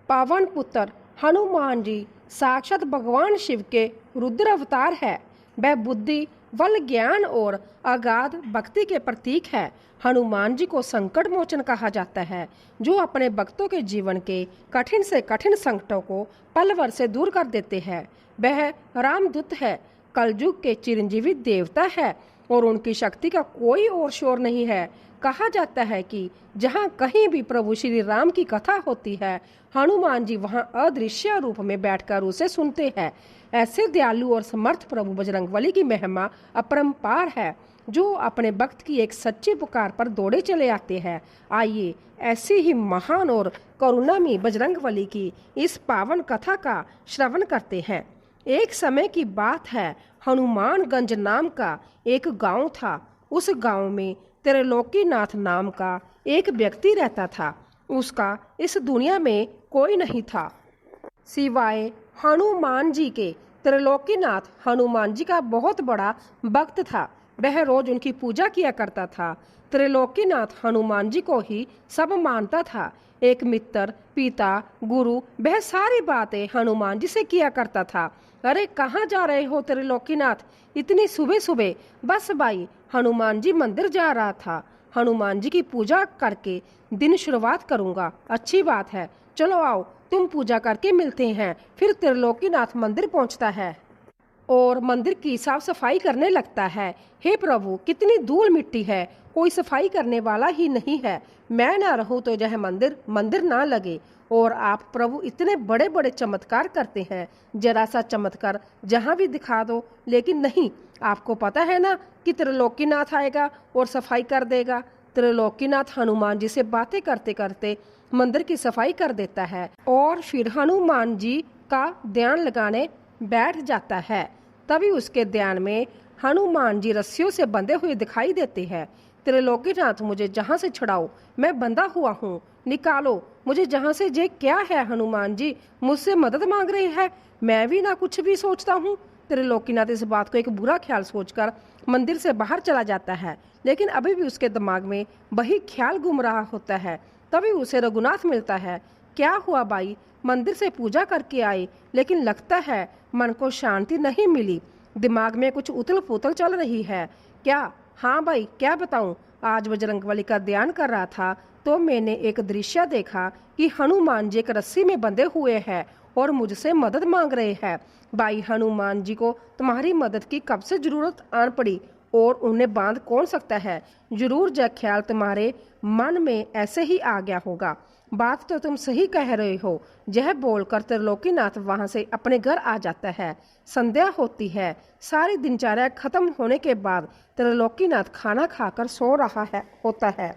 पावन पुत्र हनुमान जी साक्षात भगवान शिव के रुद्र अवतार है। वह बुद्धि, बल, ज्ञान और अगाध भक्ति के प्रतीक है। हनुमान जी को संकट मोचन कहा जाता है, जो अपने भक्तों के जीवन के कठिन से कठिन संकटों को पल भर से दूर कर देते हैं। वह रामदूत है, कलयुग के चिरंजीवी देवता है और उनकी शक्ति का कोई और शोर नहीं है। कहा जाता है कि जहाँ कहीं भी प्रभु श्री राम की कथा होती है, हनुमान जी वहाँ अदृश्य रूप में बैठकर उसे सुनते हैं। ऐसे दयालु और समर्थ प्रभु बजरंगबली की महिमा अपरंपार है, जो अपने भक्त की एक सच्ची पुकार पर दौड़े चले आते हैं। आइए ऐसी ही महान और करुणामयी बजरंगबली की इस पावन कथा का श्रवण करते हैं। एक समय की बात है, हनुमानगंज नाम का एक गांव था। उस गांव में त्रिलोकीनाथ नाम का एक व्यक्ति रहता था। उसका इस दुनिया में कोई नहीं था सिवाय हनुमान जी के। त्रिलोकीनाथ हनुमान जी का बहुत बड़ा भक्त था। वह रोज उनकी पूजा किया करता था। त्रिलोकीनाथ हनुमान जी को ही सब मानता था। एक मित्र, पिता, गुरु, वह सारी बातें हनुमान जी से किया करता था। अरे कहाँ जा रहे हो त्रिलोकीनाथ, इतनी सुबह सुबह? बस भाई, हनुमान जी मंदिर जा रहा था। हनुमान जी की पूजा करके दिन शुरुआत करूंगा। अच्छी बात है, चलो आओ तुम पूजा करके मिलते हैं। फिर त्रिलोकीनाथ मंदिर पहुंचता है और मंदिर की साफ सफाई करने लगता है। हे प्रभु, कितनी धूल मिट्टी है, कोई सफाई करने वाला ही नहीं है। मैं ना रहूं तो यह मंदिर ना लगे। और आप प्रभु इतने बड़े बड़े चमत्कार करते हैं, जरा सा चमत्कार जहां भी दिखा दो। लेकिन नहीं, आपको पता है ना कि त्रिलोकीनाथ आएगा और सफाई कर देगा। त्रिलोकीनाथ हनुमान जी से बातें करते करते मंदिर की सफाई कर देता है और फिर हनुमान जी का ध्यान लगाने बैठ जाता है। तभी उसके ध्यान में हनुमान जी रस्सियों से बंधे हुए दिखाई देते हैं। त्रिलोकीनाथ, मुझे जहाँ से छुड़ाओ, मैं बंधा हुआ हूँ, निकालो मुझे जहाँ से। जे क्या है हनुमान जी, मुझसे मदद मांग रहे हैं, मैं भी ना कुछ भी सोचता हूँ। त्रिलोकीनाथ इस बात को एक बुरा ख्याल सोचकर मंदिर से बाहर चला जाता है, लेकिन अभी भी उसके दिमाग में वही ख्याल घूम रहा होता है। तभी उसे रघुनाथ मिलता है। क्या हुआ भाई, मंदिर से पूजा करके आए, लेकिन लगता है मन को शांति नहीं मिली, दिमाग में कुछ उथल पुथल चल रही है क्या? हाँ भाई, क्या बताऊं, आज बजरंगबली का ध्यान कर रहा था तो मैंने एक दृश्य देखा कि हनुमान जी एक रस्सी में बंधे हुए हैं और मुझसे मदद मांग रहे हैं। भाई, हनुमान जी को तुम्हारी मदद की कब से जरूरत आन पड़ी और उन्हें बांध कौन सकता है? जरूर यह ख्याल तुम्हारे मन में ऐसे ही आ गया होगा। बात तो तुम सही कह रहे हो। यह बोलकर त्रिलोकीनाथ वहां से अपने घर आ जाता है। संध्या होती है। सारी दिनचर्या खत्म होने के बाद त्रिलोकीनाथ खाना खाकर सो रहा होता है।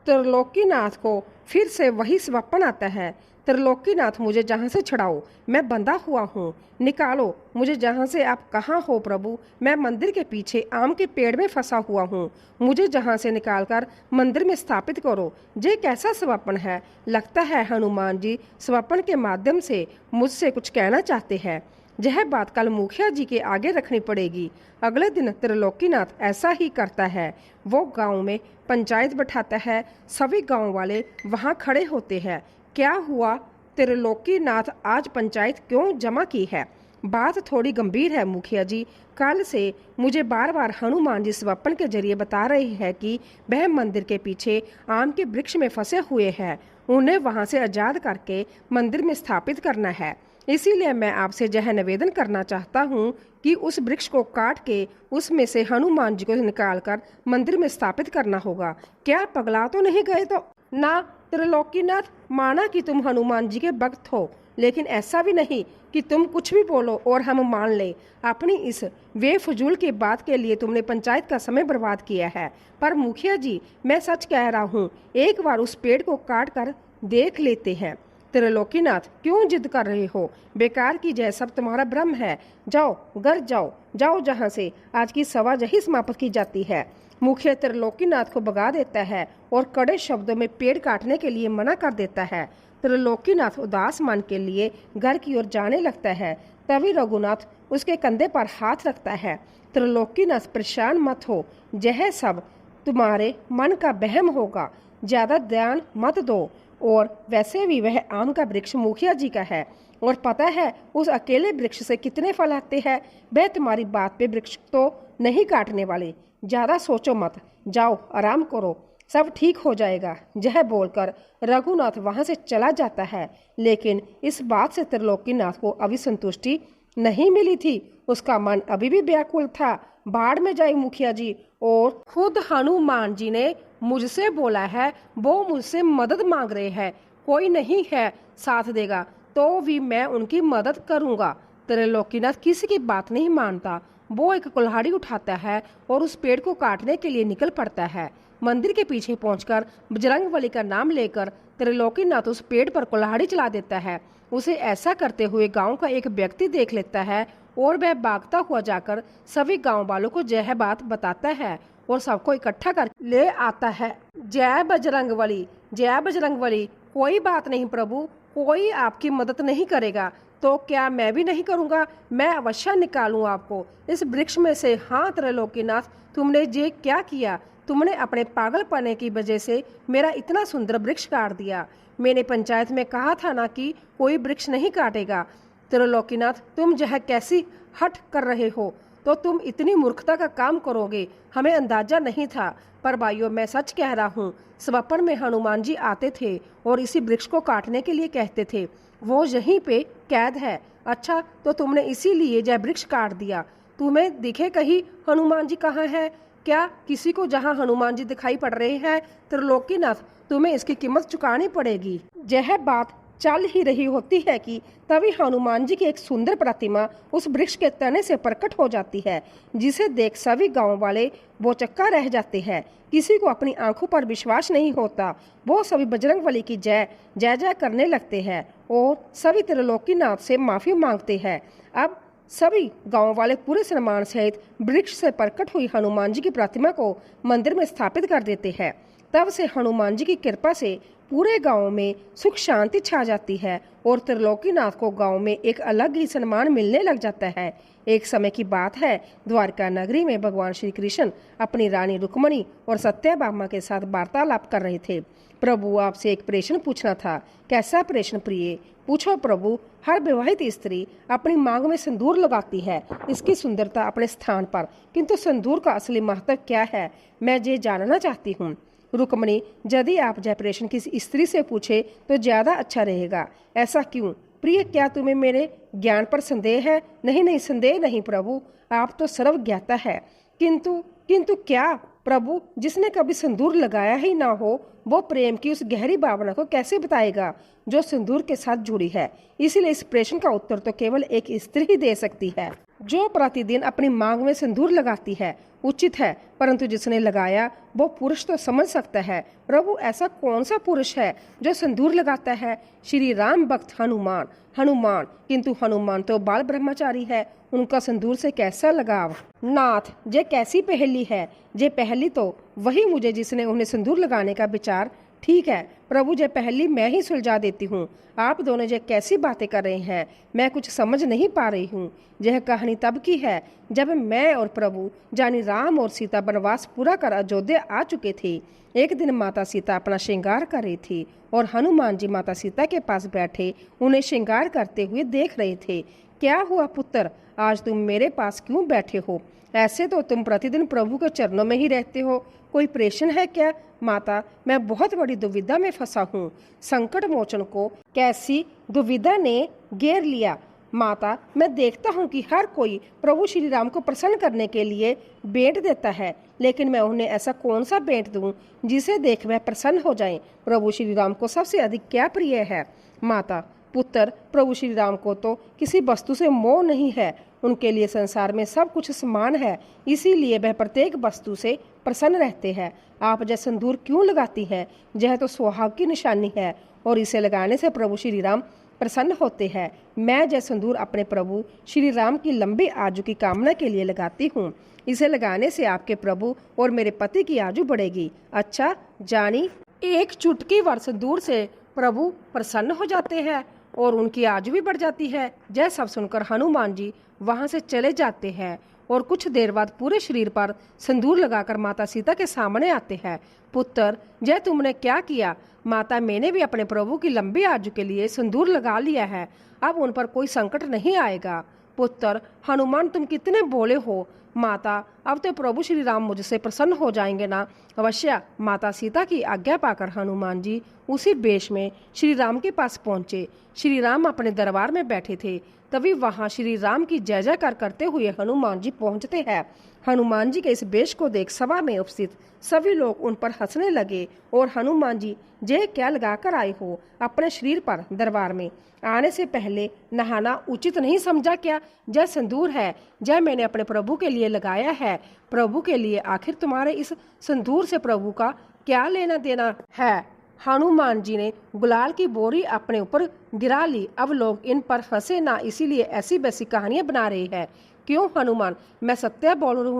त्रिलोकीनाथ को फिर से वही स्वप्न आता है। त्रिलोकीनाथ, मुझे जहाँ से छुड़ाओ, मैं बंधा हुआ हूँ, निकालो मुझे जहाँ से। आप कहाँ हो प्रभु? मैं मंदिर के पीछे आम के पेड़ में फंसा हुआ हूँ, मुझे जहाँ से निकालकर मंदिर में स्थापित करो। ये कैसा स्वप्न है? लगता है हनुमान जी स्वप्न के माध्यम से मुझसे कुछ कहना चाहते हैं। यह बात कल मुखिया जी के आगे रखनी पड़ेगी। अगले दिन त्रिलोकीनाथ ऐसा ही करता है। वो गांव में पंचायत बैठाता है। सभी गांव वाले वहां खड़े होते हैं। क्या हुआ त्रिलोकीनाथ, आज पंचायत क्यों जमा की है? बात थोड़ी गंभीर है मुखिया जी। कल से मुझे बार बार हनुमान जी स्वप्न के जरिए बता रहे हैं कि वह मंदिर के पीछे आम के वृक्ष में फंसे हुए हैं। उन्हें वहां से आजाद करके मंदिर में स्थापित करना है। इसीलिए मैं आपसे यह निवेदन करना चाहता हूँ कि उस वृक्ष को काट के उसमें से हनुमान जी को निकालकर मंदिर में स्थापित करना होगा। क्या पगला तो नहीं गए? तो ना त्रिलोकीनाथ, माना कि तुम हनुमान जी के भक्त हो, लेकिन ऐसा भी नहीं कि तुम कुछ भी बोलो और हम मान ले। अपनी इस बेफजूल की बात के लिए तुमने पंचायत का समय बर्बाद किया है। पर मुखिया जी, मैं सच कह रहा हूँ, एक बार उस पेड़ को काट कर देख लेते हैं। त्रिलोकीनाथ, क्यों जिद कर रहे हो? बेकार की जय, सब तुम्हारा भ्रम है। जाओ घर जाओ, जाओ जहाँ से आज की सभा यही समाप्त की जाती है। मुखिया त्रिलोकीनाथ को भगा देता है और कड़े शब्दों में पेड़ काटने के लिए मना कर देता है। त्रिलोकीनाथ उदास मन के लिए घर की ओर जाने लगता है। तभी रघुनाथ उसके कंधे पर हाथ रखता है। त्रिलोकीनाथ, परेशान मत हो, यह सब तुम्हारे मन का वहम होगा, ज्यादा ध्यान मत दो। और वैसे भी वह आम का वृक्ष मुखिया जी का है और पता है उस अकेले वृक्ष से कितने फल आते हैं। वह तुम्हारी बात पे वृक्ष तो नहीं काटने वाले। ज़्यादा सोचो मत, जाओ आराम करो, सब ठीक हो जाएगा। यह बोलकर रघुनाथ वहां से चला जाता है। लेकिन इस बात से त्रिलोकीनाथ को अभी संतुष्टि नहीं मिली थी। उसका मन अभी भी व्याकुल था। बाढ़ में जाए मुखिया जी, और खुद हनुमान जी ने मुझसे बोला है, वो मुझसे मदद मांग रहे हैं, कोई नहीं है साथ देगा तो भी मैं उनकी मदद करूंगा। त्रिलोकीनाथ किसी की बात नहीं मानता। वो एक कुल्हाड़ी उठाता है और उस पेड़ को काटने के लिए निकल पड़ता है। मंदिर के पीछे पहुंचकर बजरंगबली का नाम लेकर त्रिलोकीनाथ उस पेड़ पर कुल्हाड़ी चला देता है। उसे ऐसा करते हुए गांव का एक व्यक्ति देख लेता है और वह भागता हुआ जाकर सभी गांव वालों को यह बात बताता है और सबको इकट्ठा कर ले आता है। जय बजरंगबली, जय बजरंगबली। कोई बात नहीं प्रभु, कोई आपकी मदद नहीं करेगा तो क्या मैं भी नहीं करूंगा? मैं अवश्य निकालूं आपको इस वृक्ष में से। हाँ त्रिलोकीनाथ, तुमने ये क्या किया? तुमने अपने पागलपने की वजह से मेरा इतना सुंदर वृक्ष काट दिया। मैंने पंचायत में कहा था ना कि कोई वृक्ष नहीं काटेगा। त्रिलोकीनाथ, तुम यह कैसी हट कर रहे हो? तो तुम इतनी मूर्खता का काम करोगे, हमें अंदाजा नहीं था। पर भाइयों, मैं सच कह रहा हूँ, स्वप्न में हनुमान जी आते थे और इसी वृक्ष को काटने के लिए कहते थे। वो यहीं पे कैद है। अच्छा, तो तुमने इसीलिए यह वृक्ष काट दिया। तुम्हें दिखे कहीं हनुमान जी कहाँ है? क्या किसी को जहाँ हनुमान जी दिखाई पड़ रहे हैं? त्रिलोकीनाथ, तुम्हें इसकी कीमत चुकानी पड़ेगी। यह बात चल ही रही होती है कि तभी हनुमान जी की एक सुंदर प्रतिमा उस वृक्ष के तने से प्रकट हो जाती है, जिसे देख सभी गांव वाले बोचक्का रह जाते हैं। किसी को अपनी आंखों पर विश्वास नहीं होता। वो सभी बजरंगबली की जय जय जय करने लगते हैं और सभी त्रिलोकीनाथ से माफी मांगते हैं। अब सभी गांव वाले पूरे सम्मान सहित वृक्ष से प्रकट हुई हनुमान जी की प्रतिमा को मंदिर में स्थापित कर देते हैं। तब से हनुमान जी की कृपा से पूरे गांव में सुख शांति छा जाती है और त्रिलोकीनाथ को गांव में एक अलग ही सम्मान मिलने लग जाता है। एक समय की बात है, द्वारका नगरी में भगवान श्री कृष्ण अपनी रानी रुक्मणी और सत्यभामा के साथ वार्तालाप कर रहे थे। प्रभु, आपसे एक प्रश्न पूछना था। कैसा प्रश्न प्रिय? पूछो प्रभु। हर विवाहित स्त्री अपनी मांग में सिंदूर लगाती है, इसकी सुंदरता अपने स्थान पर, किंतु सिंदूर का असली महत्व क्या है, मैं ये जानना चाहती हूँ। रुक्मणी, यदि आप यह प्रश्न किसी स्त्री से पूछे तो ज्यादा अच्छा रहेगा। ऐसा क्यों प्रिय? क्या तुम्हें मेरे ज्ञान पर संदेह है? नहीं नहीं, संदेह नहीं प्रभु, आप तो सर्वज्ञाता है। किंतु क्या प्रभु? जिसने कभी सिंदूर लगाया ही ना हो, वो प्रेम की उस गहरी भावना को कैसे बताएगा जो सिंदूर के साथ जुड़ी है? इसलिए इस प्रश्न का उत्तर तो केवल एक स्त्री ही दे सकती है, जो प्रतिदिन अपनी मांग में सिंदूर लगाती है। उचित है, परंतु जिसने लगाया वो पुरुष तो समझ सकता है। प्रभु, ऐसा कौन सा पुरुष है जो सिंदूर लगाता है? श्री राम भक्त हनुमान। हनुमान? किंतु हनुमान तो बाल ब्रह्मचारी है, उनका सिंदूर से कैसा लगाव? नाथ, ये कैसी पहेली है? ये पहेली तो वही मुझे जिसने उन्हें सिंदूर लगाने का विचार। ठीक है प्रभु, ये पहेली मैं ही सुलझा देती हूँ। आप दोनों ये कैसी बातें कर रहे हैं? मैं कुछ समझ नहीं पा रही हूँ। यह कहानी तब की है जब मैं और प्रभु यानी राम और सीता वनवास पूरा कर अयोध्या आ चुके थे। एक दिन माता सीता अपना श्रृंगार कर रही थी और हनुमान जी माता सीता के पास बैठे उन्हें श्रृंगार करते हुए देख रहे थे। क्या हुआ पुत्र, आज तुम मेरे पास क्यों बैठे हो? ऐसे तो तुम प्रतिदिन प्रभु के चरणों में ही रहते हो, कोई प्रश्न है क्या? माता, मैं बहुत बड़ी दुविधा में फंसा हूँ। संकट मोचन को कैसी दुविधा ने घेर लिया? माता, मैं देखता हूँ कि हर कोई प्रभु श्री राम को प्रसन्न करने के लिए भेंट देता है, लेकिन मैं उन्हें ऐसा कौन सा भेंट दूं जिसे देख वह प्रसन्न हो जाएं? प्रभु श्री राम को सबसे अधिक क्या प्रिय है? माता, पुत्र, प्रभु श्री राम को तो किसी वस्तु से मोह नहीं है। उनके लिए संसार में सब कुछ समान है, इसीलिए वह प्रत्येक वस्तु से प्रसन्न रहते हैं। आप यह सिंदूर क्यों लगाती हैं? यह तो सुहाग की निशानी है और इसे लगाने से प्रभु श्री राम प्रसन्न होते हैं। मैं यह सिंदूर अपने प्रभु श्री राम की लंबी आयु की कामना के लिए लगाती हूँ। इसे लगाने से आपके प्रभु और मेरे पति की आयु बढ़ेगी। अच्छा जानी, एक चुटकी भर सिंदूर से प्रभु प्रसन्न हो जाते हैं और उनकी आयु भी बढ़ जाती है। यह सब सुनकर हनुमान जी वहां से चले जाते हैं और कुछ देर बाद पूरे शरीर पर सिंदूर लगाकर माता सीता के सामने आते हैं। पुत्र, यह तुमने क्या किया? माता, मैंने भी अपने प्रभु की लंबी आयु के लिए सिंदूर लगा लिया है, अब उन पर कोई संकट नहीं आएगा। पुत्र, हनुमान तुम कितने भोले हो। माता, अब तो प्रभु श्री राम मुझसे प्रसन्न हो जाएंगे ना। अवश्य। माता सीता की आज्ञा पाकर हनुमान जी उसी वेश में श्री राम के पास पहुंचे। श्री राम अपने दरबार में बैठे थे। तभी वहां श्री राम की जय जयकार करते हुए हनुमान जी पहुंचते हैं। हनुमान जी के इस वेश को देख सभा में उपस्थित सभी लोग उन पर हंसने लगे और हनुमान जी, जय क्या लगा कर आए हो अपने शरीर पर? दरबार में आने से पहले नहाना उचित नहीं समझा क्या? जय सिंदूर है, जय मैंने अपने प्रभु के लिए लगाया है। प्रभु के लिए, आखिर तुम्हारे इस सिंदूर से प्रभु का क्या लेना देना है? हनुमान जी ने गुलाल की बोरी अपने ऊपर गिरा ली। अब लोग इन पर हंसे ना, इसीलिए ऐसी वैसी कहानियां बना रही है। क्यों हनुमान, मैं सत्य बोल रहा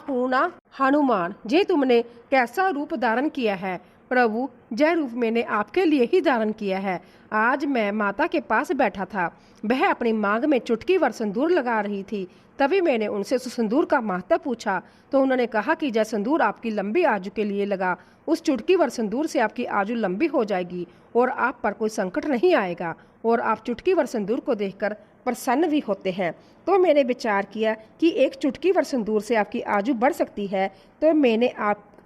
हूँ ना। हनुमान जी, तुमने कैसा रूप धारण किया है? प्रभु, जय रूप मैंने आपके लिए ही धारण किया है। आज मैं माता के पास बैठा था, वह अपनी मांग में चुटकी भर सिंदूर लगा रही थी। तभी मैंने उनसे उस सिंदूर का महत्व पूछा तो उन्होंने कहा कि जय सिंदूर आपकी लंबी आयु के लिए लगा, उस चुटकी भर सिंदूर से आपकी आयु लंबी हो जाएगी और आप पर कोई संकट नहीं आएगा, और आप चुटकी भर सिंदूर को देखकर प्रसन्न भी होते हैं। तो मैंने विचार किया कि एक चुटकी भर सिंदूर से आपकी आयु बढ़ सकती है, तो मैंने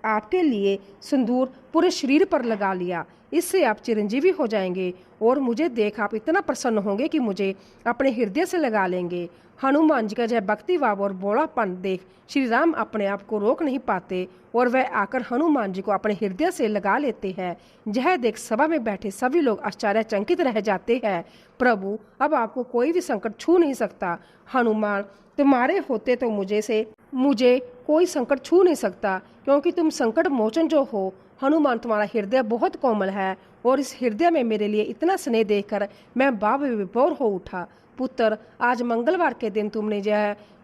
आपके लिए सिंदूर पूरे शरीर पर लगा लिया। इससे आप चिरंजीवी हो जाएंगे और मुझे देख आप इतना प्रसन्न होंगे कि मुझे अपने हृदय से लगा लेंगे। हनुमान जी का जय भक्ति भाव और भोलापन देख श्री राम अपने आप को रोक नहीं पाते और वह आकर हनुमान जी को अपने हृदय से लगा लेते हैं। यह देख सभा में बैठे सभी लोग आश्चर्यचकित रह जाते हैं। प्रभु, अब आपको कोई भी संकट छू नहीं सकता। हनुमान, तुम्हारे होते तो मुझे कोई संकट छू नहीं सकता, क्योंकि तुम संकट मोचन जो हो। हनुमान, तुम्हारा हृदय बहुत कोमल है और इस हृदय में मेरे लिए इतना स्नेह देखकर मैं भाव विभोर हो उठा। पुत्र, आज मंगलवार के दिन तुमने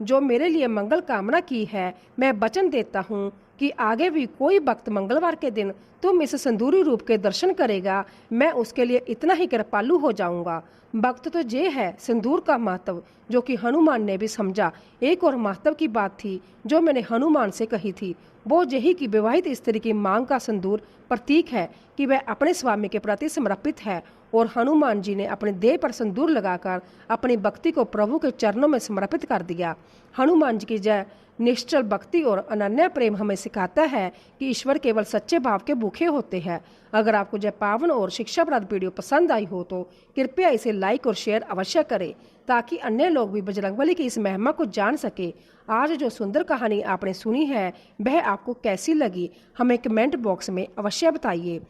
जो मेरे लिए मंगल कामना की है, मैं वचन देता हूँ कि आगे भी कोई भक्त मंगलवार के दिन तुम इस संदूरी रूप के दर्शन करेगा, मैं उसके लिए इतना ही कृपालु हो जाऊंगा। भक्त तो ये है सिंदूर का महत्व, जो कि हनुमान ने भी समझा। एक और महत्व की बात थी जो मैंने हनुमान से कही थी, वो यही कि विवाहित स्त्री की मांग का सिंदूर प्रतीक है कि वह अपने स्वामी के प्रति समर्पित है। और हनुमान जी ने अपने देह पर सिंदूर लगाकर अपनी भक्ति को प्रभु के चरणों में समर्पित कर दिया। हनुमान जी की जय निश्चल भक्ति और अनन्य प्रेम हमें सिखाता है कि ईश्वर केवल सच्चे भाव के भूखे होते हैं। अगर आपको जय पावन और शिक्षाप्रद वीडियो पसंद आई हो तो कृपया इसे लाइक और शेयर अवश्य करें, ताकि अन्य लोग भी बजरंगबली की इस महिमा को जान सके। आज जो सुंदर कहानी आपने सुनी है वह आपको कैसी लगी, हमें कमेंट बॉक्स में अवश्य बताइए।